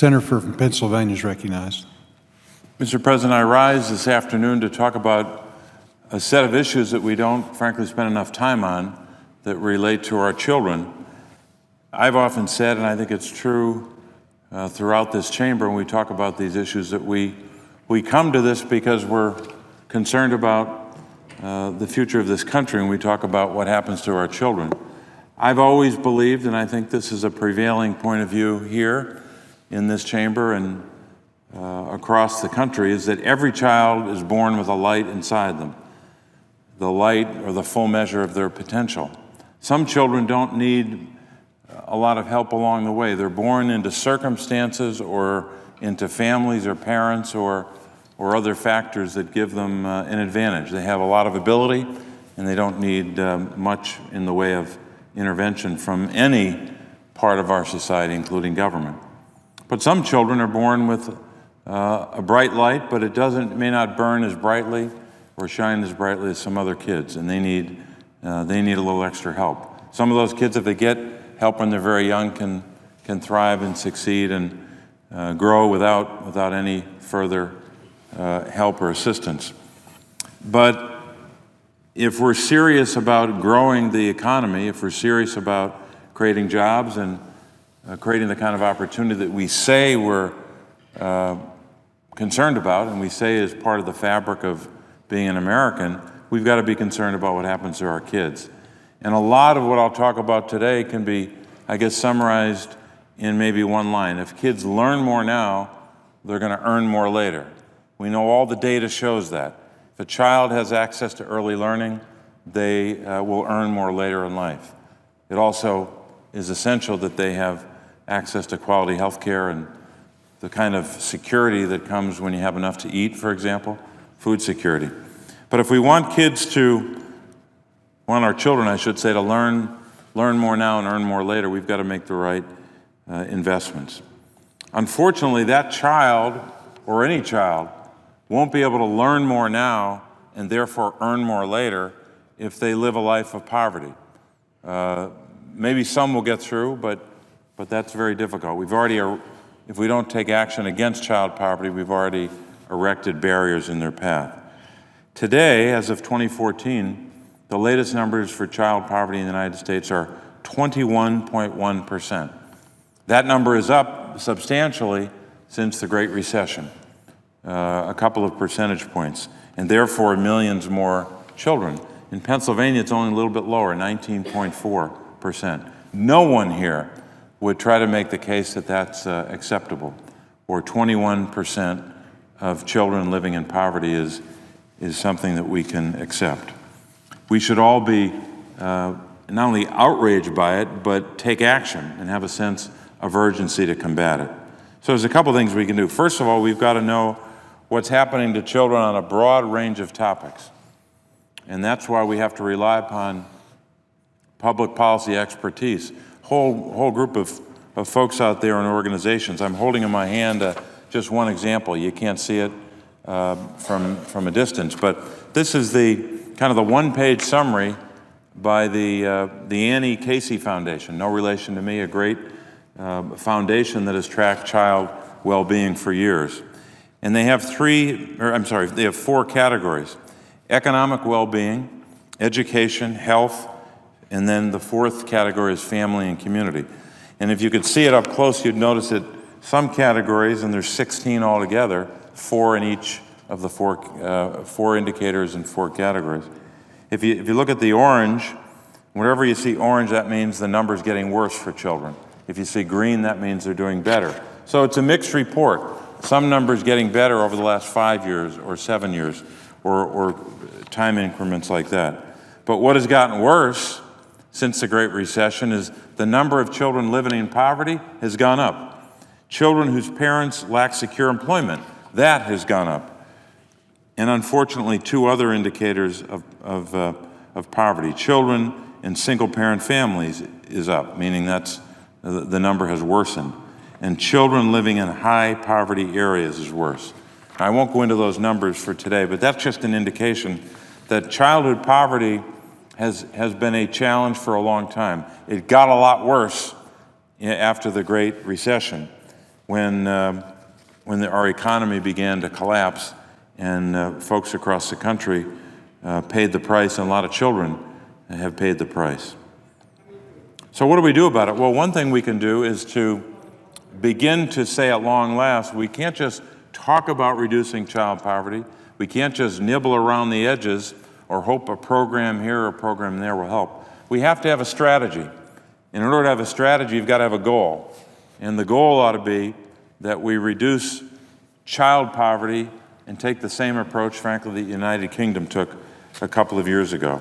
Senator from Pennsylvania is recognized. Mr. President, I rise this afternoon to talk about a set of issues that we don't, frankly, spend enough time on that relate to our children. I've often said, and I think it's true throughout this chamber when we talk about these issues, that we come to this because we're concerned about the future of this country, and we talk about what happens to our children. I've always believed, and I think this is a prevailing point of view here in this chamber and across the country, is that every child is born with a light inside them, the light or the full measure of their potential. Some children don't need a lot of help along the way. They're born into circumstances or into families or parents or other factors that give them an advantage. They have a lot of ability and they don't need much in the way of intervention from any part of our society, including government. But some children are born with a bright light, but it may not burn as brightly or shine as brightly as some other kids, and they need a little extra help. Some of those kids, if they get help when they're very young, can thrive and succeed and grow without any further help or assistance. But if we're serious about growing the economy, if we're serious about creating jobs and creating the kind of opportunity that we say we're concerned about and we say is part of the fabric of being an American, we've got to be concerned about what happens to our kids. And a lot of what I'll talk about today can be, I guess, summarized in maybe one line. If kids learn more now, they're going to earn more later. We know all the data shows that. If a child has access to early learning, they will earn more later in life. It also is essential that they have access to quality health care and the kind of security that comes when you have enough to eat, for example, food security. But if we want our children, I should say, to learn more now and earn more later, we've got to make the right investments. Unfortunately, that child, or any child, won't be able to learn more now and therefore earn more later if they live a life of poverty. Maybe some will get through, but that's very difficult. If we don't take action against child poverty, we've already erected barriers in their path. Today, as of 2014, the latest numbers for child poverty in the United States are 21.1%. That number is up substantially since the Great Recession, a couple of percentage points, and therefore millions more children. In Pennsylvania, it's only a little bit lower, 19.4%. No one here would try to make the case that that's acceptable, or 21% of children living in poverty is something that we can accept. We should all be not only outraged by it, but take action and have a sense of urgency to combat it. So there's a couple things we can do. First of all, we've got to know what's happening to children on a broad range of topics. And that's why we have to rely upon public policy expertise. Whole group of folks out there in organizations. I'm holding in my hand just one example. You can't see it from a distance, but this is the kind of the one-page summary by the Annie Casey Foundation. No relation to me, a great foundation that has tracked child well-being for years. And they have four categories: economic well-being, education, health, and then the fourth category is family and community. And if you could see it up close, you'd notice that some categories, and there's 16 altogether, 4 in each of the four indicators and 4 categories. If you look at the orange, wherever you see orange, that means the number's getting worse for children. If you see green, that means they're doing better. So it's a mixed report. Some numbers getting better over the last 5 years or 7 years or time increments like that. But what has gotten worse since the Great Recession is the number of children living in poverty has gone up. Children whose parents lack secure employment, that has gone up. And unfortunately, 2 other indicators of poverty. Children in single-parent families is up, meaning the number has worsened. And children living in high-poverty areas is worse. Now, I won't go into those numbers for today, but that's just an indication that childhood poverty has been a challenge for a long time. It got a lot worse after the Great Recession. when our economy began to collapse and folks across the country paid the price, and a lot of children have paid the price. So what do we do about it? Well, one thing we can do is to begin to say at long last, we can't just talk about reducing child poverty. We can't just nibble around the edges or hope a program here or a program there will help. We have to have a strategy. And in order to have a strategy, you've got to have a goal. And the goal ought to be that we reduce child poverty and take the same approach, frankly, the United Kingdom took a couple of years ago.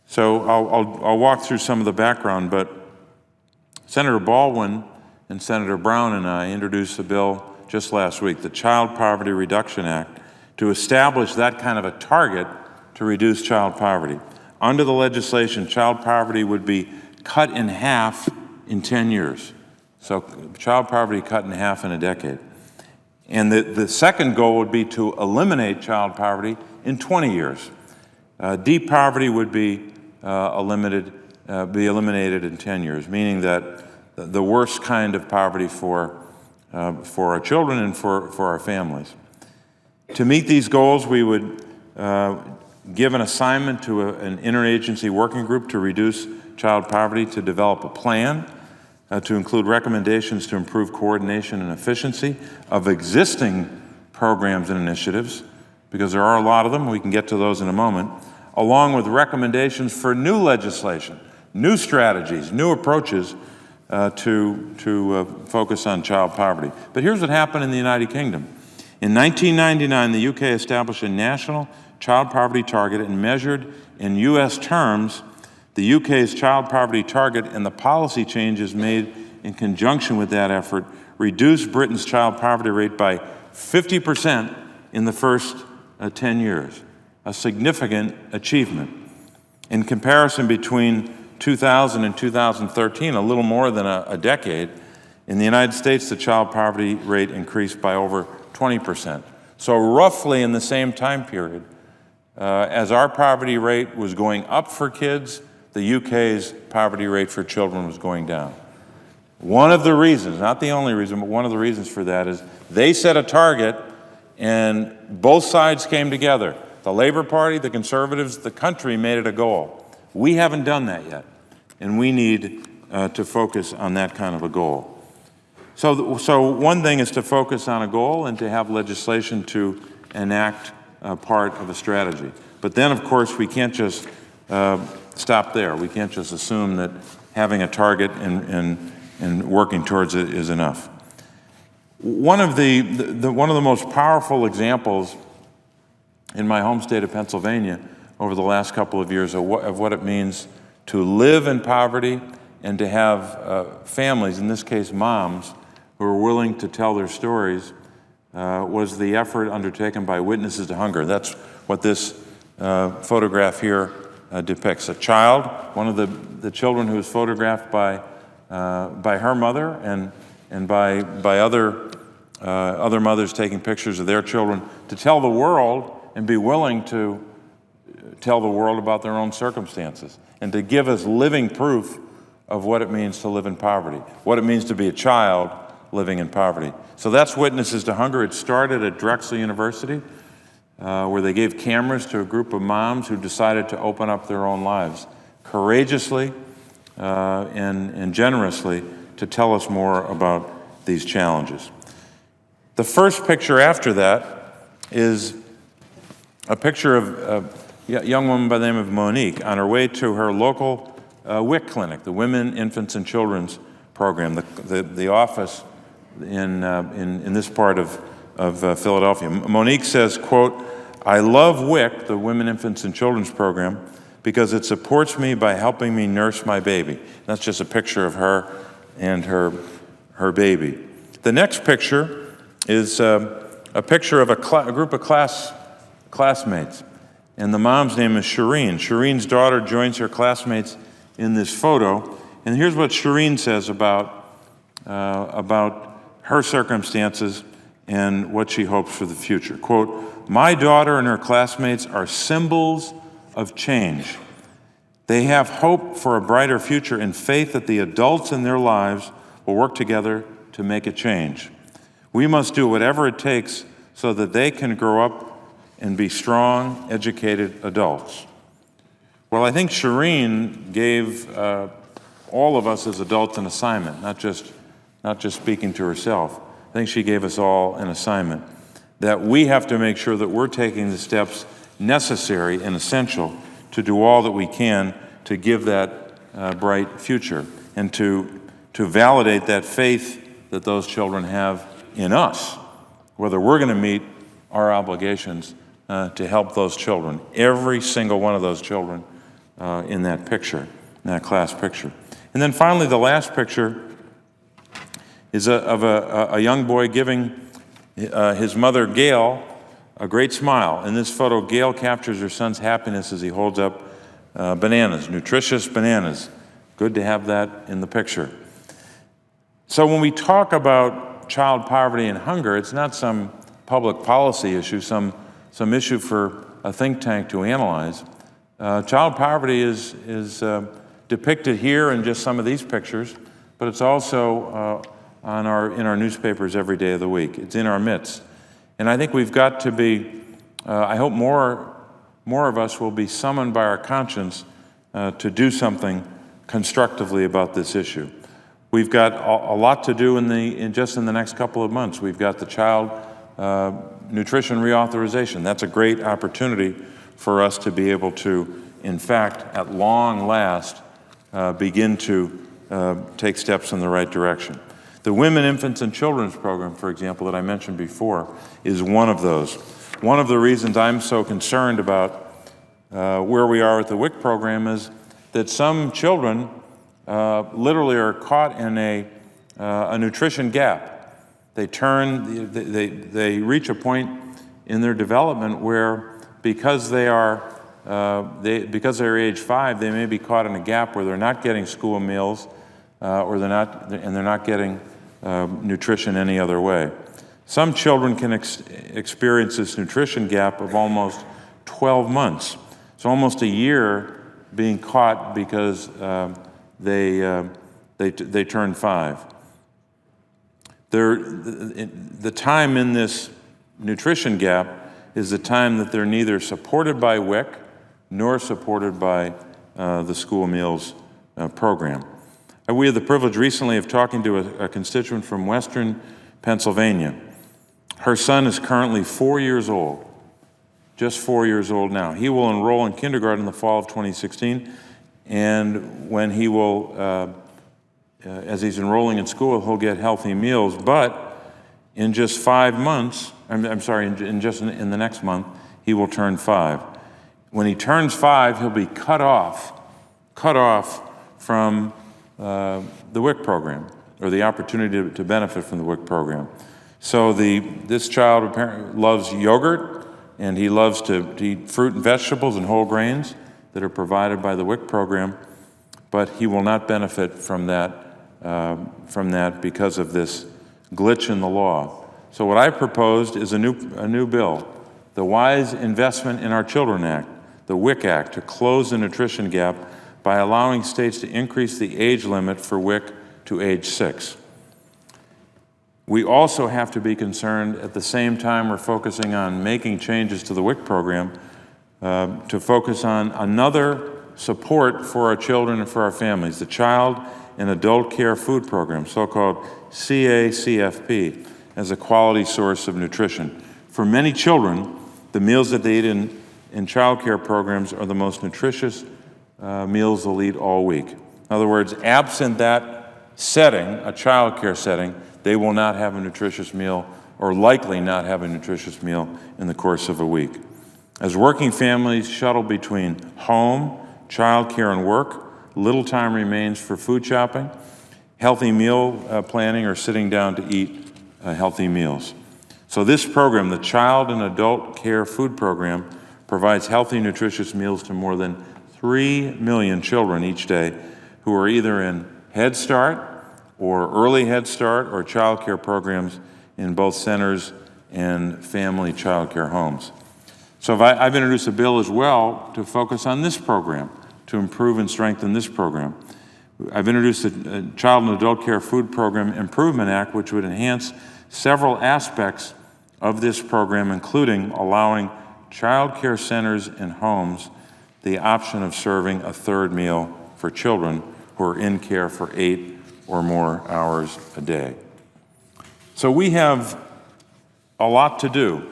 So I'll walk through some of the background, but Senator Baldwin and Senator Brown and I introduced a bill just last week, the Child Poverty Reduction Act, to establish that kind of a target to reduce child poverty. Under the legislation, child poverty would be cut in half in 10 years. So child poverty cut in half in a decade. And the second goal would be to eliminate child poverty in 20 years. Deep poverty would be eliminated in 10 years, meaning that the worst kind of poverty for our children and for our families. To meet these goals, we would give an assignment to an interagency working group to reduce child poverty, to develop a plan, to include recommendations to improve coordination and efficiency of existing programs and initiatives, because there are a lot of them, we can get to those in a moment, along with recommendations for new legislation, new strategies, new approaches to focus on child poverty. But here's what happened in the United Kingdom. In 1999, the UK established a national child poverty target and measured in US terms the UK's child poverty target, and the policy changes made in conjunction with that effort reduced Britain's child poverty rate by 50% in the first 10 years, a significant achievement. In comparison between 2000 and 2013, a little more than a decade, in the United States, the child poverty rate increased by over 20%. So roughly in the same time period, as our poverty rate was going up for kids, the UK's poverty rate for children was going down. One of the reasons, not the only reason, but one of the reasons for that is they set a target and both sides came together. The Labour Party, the Conservatives, the country made it a goal. We haven't done that yet, and we need to focus on that kind of a goal. So one thing is to focus on a goal and to have legislation to enact part of a strategy. But then, of course, we can't just stop there. We can't just assume that having a target and working towards it is enough. One of the most powerful examples in my home state of Pennsylvania over the last couple of years of what it means to live in poverty and to have families, in this case moms, who are willing to tell their stories was the effort undertaken by Witnesses to Hunger. That's what this photograph here depicts. A child, one of the children who was photographed by her mother and by other mothers taking pictures of their children, to tell the world and be willing to tell the world about their own circumstances and to give us living proof of what it means to live in poverty, what it means to be a child living in poverty. So that's Witnesses to Hunger. It started at Drexel University, where they gave cameras to a group of moms who decided to open up their own lives courageously and generously to tell us more about these challenges. The first picture after that is a picture of a young woman by the name of Monique on her way to her local WIC clinic, the Women, Infants, and Children's program, the office in this part of Philadelphia. Monique says, quote, "I love WIC, the Women, Infants, and Children's program, because it supports me by helping me nurse my baby." That's just a picture of her and her baby. The next picture is a picture of a group of classmates, and the mom's name is Shireen. Shireen's daughter joins her classmates in this photo, and here's what Shireen says about her circumstances and what she hopes for the future. Quote, "My daughter and her classmates are symbols of change. They have hope for a brighter future and faith that the adults in their lives will work together to make a change. We must do whatever it takes so that they can grow up and be strong, educated adults. Well, I think Shireen gave all of us as adults an assignment, not just speaking to herself. I think she gave us all an assignment that we have to make sure that we're taking the steps necessary and essential to do all that we can to give that bright future and to validate that faith that those children have in us, whether we're going to meet our obligations to help those children, every single one of those children in that picture, in that class picture. And then finally, the last picture is of a young boy giving his mother, Gail, a great smile. In this photo, Gail captures her son's happiness as he holds up bananas, nutritious bananas. Good to have that in the picture. So when we talk about child poverty and hunger, it's not some public policy issue, some issue for a think tank to analyze. Child poverty is depicted here in just some of these pictures, but it's also in our newspapers every day of the week. It's in our midst. And I think we've got to be, I hope more of us will be summoned by our conscience to do something constructively about this issue. We've got a lot to do just in the next couple of months. We've got the child nutrition reauthorization. That's a great opportunity for us to be able to, in fact, at long last, begin to take steps in the right direction. The Women, Infants, and Children's Program, for example, that I mentioned before, is one of those. One of the reasons I'm so concerned about where we are with the WIC program is that some children literally are caught in a nutrition gap. They reach a point in their development where because they're age 5, they may be caught in a gap where they're not getting school meals or they're not getting nutrition any other way. Some children can experience this nutrition gap of almost 12 months. So almost a year being caught because they turn 5. The time in this nutrition gap is the time that they're neither supported by WIC nor supported by the school meals program. We had the privilege recently of talking to a constituent from Western Pennsylvania. Her son is currently 4 years old, just 4 years old now. He will enroll in kindergarten in the fall of 2016, and when he will, as he's enrolling in school, he'll get healthy meals, but in just 5 months, in the next month, he will turn 5. When he turns 5, he'll be cut off from the WIC program, or the opportunity to benefit from the WIC program. So this child apparently loves yogurt, and he loves to eat fruit and vegetables and whole grains that are provided by the WIC program, but he will not benefit from that because of this glitch in the law. So what I proposed is a new bill, the Wise Investment in Our Children Act, the WIC Act, to close the nutrition gap by allowing states to increase the age limit for WIC to age 6. We also have to be concerned at the same time we're focusing on making changes to the WIC program to focus on another support for our children and for our families, the Child and Adult Care Food Program, so-called CACFP, as a quality source of nutrition. For many children, the meals that they eat in child care programs are the most nutritious meals they'll eat all week. In other words, absent that setting, a child care setting, they will not have a nutritious meal, or likely not have a nutritious meal in the course of a week. As working families shuttle between home, child care, and work, little time remains for food shopping, healthy meal planning, or sitting down to eat healthy meals. So this program, the Child and Adult Care Food Program, provides healthy, nutritious meals to more than 3 million children each day who are either in Head Start or Early Head Start or child care programs in both centers and family child care homes. So I've introduced a bill as well to focus on this program, to improve and strengthen this program. I've introduced a Child and Adult Care Food Program Improvement Act, which would enhance several aspects of this program, including allowing child care centers and homes the option of serving a third meal for children who are in care for 8 or more hours a day. So we have a lot to do,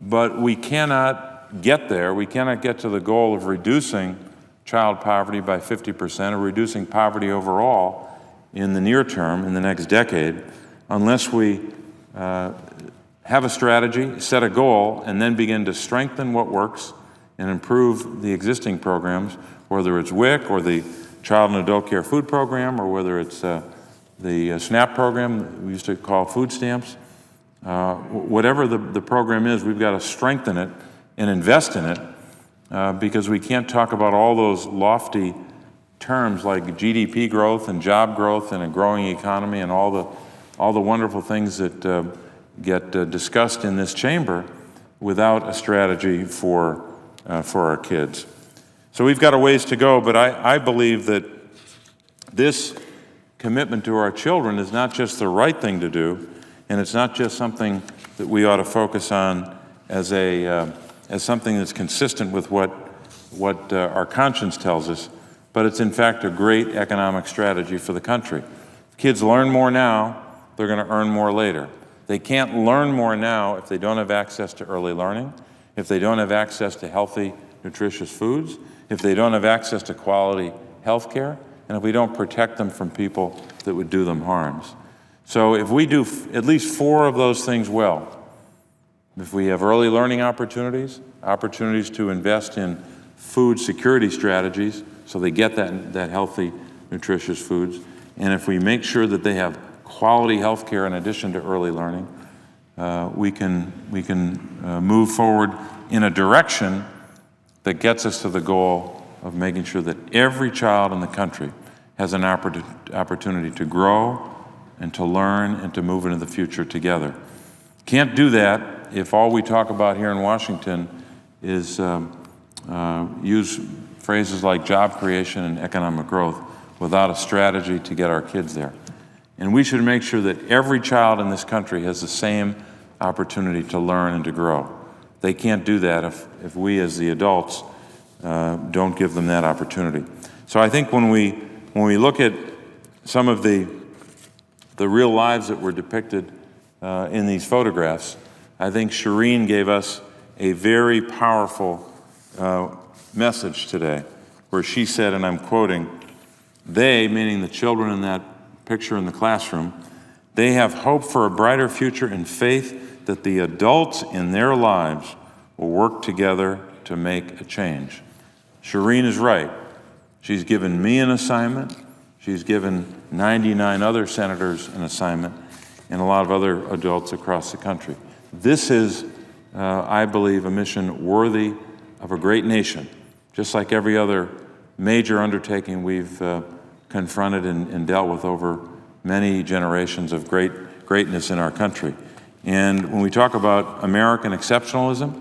but we cannot get there. We cannot get to the goal of reducing child poverty by 50% or reducing poverty overall in the near term, in the next decade, unless we have a strategy, set a goal, and then begin to strengthen what works and improve the existing programs, whether it's WIC or the Child and Adult Care Food Program, or whether it's the SNAP program that we used to call food stamps. Whatever the program is, we've got to strengthen it and invest in it, because we can't talk about all those lofty terms like GDP growth and job growth and a growing economy and all the wonderful things that get discussed in this chamber without a strategy for our kids. So we've got a ways to go, but I believe that this commitment to our children is not just the right thing to do, and it's not just something that we ought to focus on as something that's consistent with what our conscience tells us, but it's in fact a great economic strategy for the country. If kids learn more now, they're going to earn more later. They can't learn more now if they don't have access to early learning, if they don't have access to healthy, nutritious foods, if they don't have access to quality health care, and if we don't protect them from people that would do them harms. So if we do at least 4 of those things well, if we have early learning opportunities to invest in food security strategies so they get that healthy, nutritious foods, and if we make sure that they have quality health care in addition to early learning, we can move forward in a direction that gets us to the goal of making sure that every child in the country has an opportunity to grow and to learn and to move into the future together. Can't do that if all we talk about here in Washington is use phrases like job creation and economic growth without a strategy to get our kids there. And we should make sure that every child in this country has the same opportunity to learn and to grow. They can't do that if we as the adults don't give them that opportunity. So I think when we look at some of the real lives that were depicted in these photographs, I think Shireen gave us a very powerful message today, where she said, and I'm quoting, "They," meaning the children in that picture in the classroom, "they have hope for a brighter future and faith that the adults in their lives will work together to make a change." Shireen is right. She's given me an assignment. She's given 99 other senators an assignment, and a lot of other adults across the country. This is, I believe, a mission worthy of a great nation, just like every other major undertaking we've confronted and dealt with over many generations of greatness in our country. And when we talk about American exceptionalism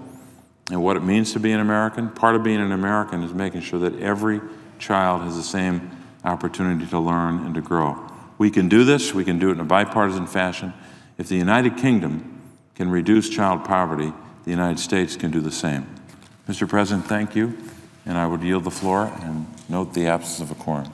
and what it means to be an American, part of being an American is making sure that every child has the same opportunity to learn and to grow. We can do this. We can do it in a bipartisan fashion. If the United Kingdom can reduce child poverty, the United States can do the same. Mr. President, thank you, and I would yield the floor and note the absence of a quorum.